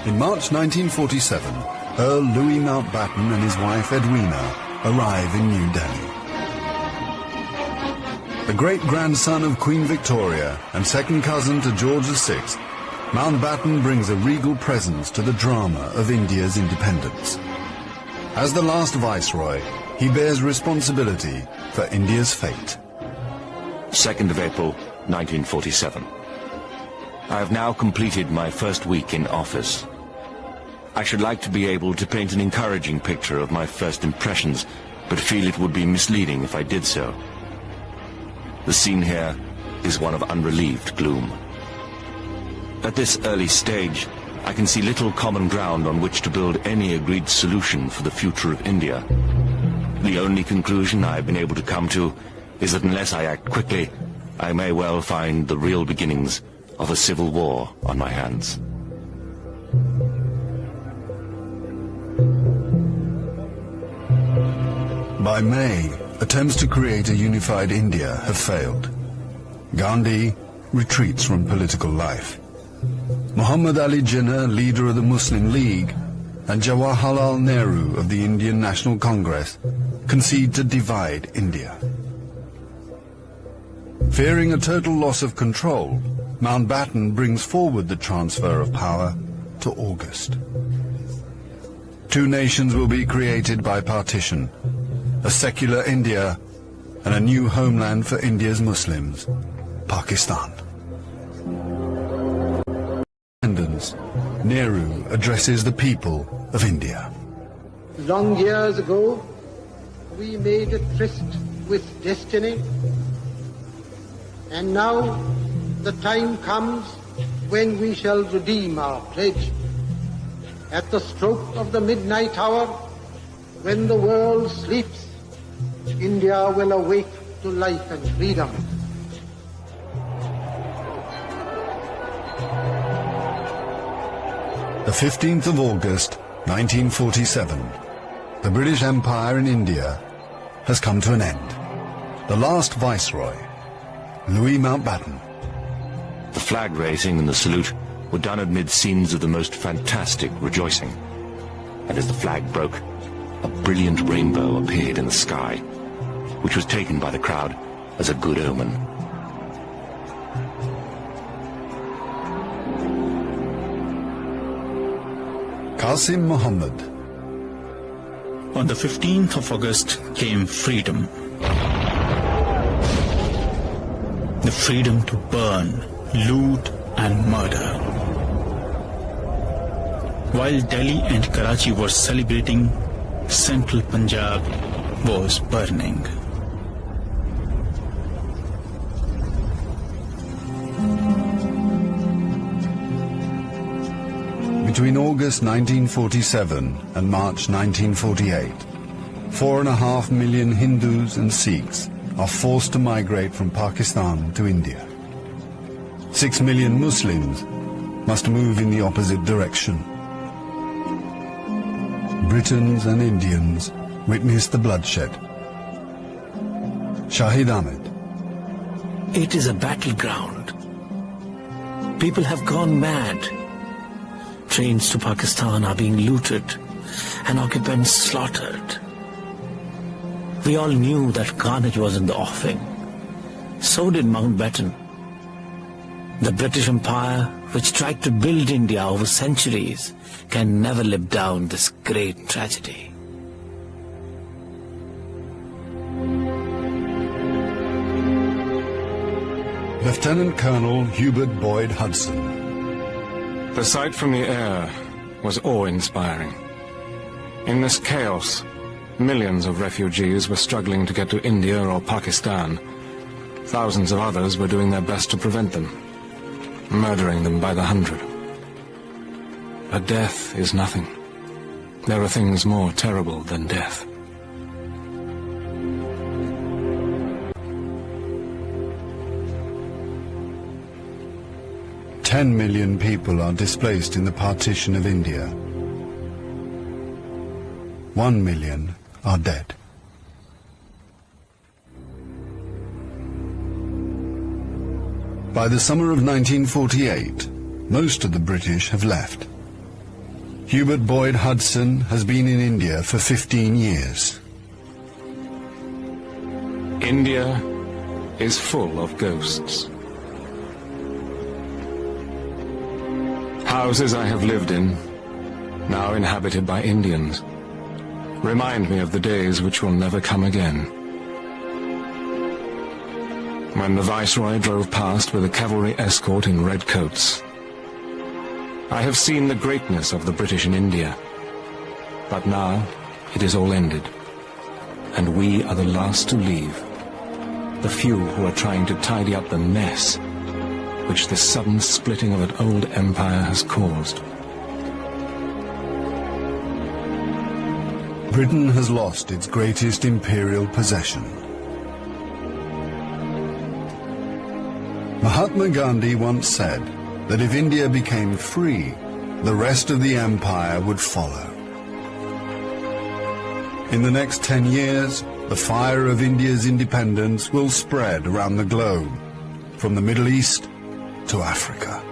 In March 1947, Earl Louis Mountbatten and his wife Edwina arrive in New Delhi. The great-grandson of Queen Victoria and second cousin to George VI, Mountbatten brings a regal presence to the drama of India's independence. As the last viceroy, he bears responsibility for India's fate. 2nd of April, 1947. I have now completed my first week in office. I should like to be able to paint an encouraging picture of my first impressions, but feel it would be misleading if I did so. The scene here is one of unrelieved gloom. At this early stage, I can see little common ground on which to build any agreed solution for the future of India. The only conclusion I have been able to come to is that unless I act quickly, I may well find the real beginnings of a civil war on my hands. By May, attempts to create a unified India have failed. Gandhi retreats from political life. Muhammad Ali Jinnah, leader of the Muslim League, and Jawaharlal Nehru of the Indian National Congress concede to divide India. Fearing a total loss of control, Mountbatten brings forward the transfer of power to August. Two nations will be created by partition, a secular India and a new homeland for India's Muslims, Pakistan. Independence, Nehru addresses the people of India. Long years ago, we made a tryst with destiny, and now the time comes when we shall redeem our pledge. At the stroke of the midnight hour, when the world sleeps, India will awake to life and freedom. The 15th of August, 1947. The British Empire in India has come to an end. The last viceroy, Louis Mountbatten. The flag raising and the salute were done amid scenes of the most fantastic rejoicing. And as the flag broke, a brilliant rainbow appeared in the sky, which was taken by the crowd as a good omen. Qasim Muhammad. On the 15th of August came freedom. The freedom to burn, loot and murder. While Delhi and Karachi were celebrating, central Punjab was burning. Between August 1947 and March 1948, 4.5 million Hindus and Sikhs are forced to migrate from Pakistan to India. 6 million Muslims must move in the opposite direction. Britons and Indians witness the bloodshed. Shahid Ahmed. It is a battleground. People have gone mad. Trains to Pakistan are being looted and occupants slaughtered. We all knew that carnage was in the offing. So did Mountbatten. The British Empire, which tried to build India over centuries, can never live down this great tragedy. Lieutenant Colonel Hubert Boyd Hudson. The sight from the air was awe-inspiring. In this chaos, millions of refugees were struggling to get to India or Pakistan. Thousands of others were doing their best to prevent them, murdering them by the hundred. But death is nothing. There are things more terrible than death. "10 million people are displaced in the partition of India. 1 million are dead." By the summer of 1948, most of the British have left. Hubert Boyd Hudson has been in India for 15 years. India is full of ghosts. Houses I have lived in, now inhabited by Indians, remind me of the days which will never come again. When the Viceroy drove past with a cavalry escort in red coats. I have seen the greatness of the British in India, but now it is all ended, and we are the last to leave, the few who are trying to tidy up the mess which the sudden splitting of an old empire has caused. Britain has lost its greatest imperial possession. Mahatma Gandhi once said that if India became free, the rest of the empire would follow. In the next 10 years, the fire of India's independence will spread around the globe, from the Middle East to Africa.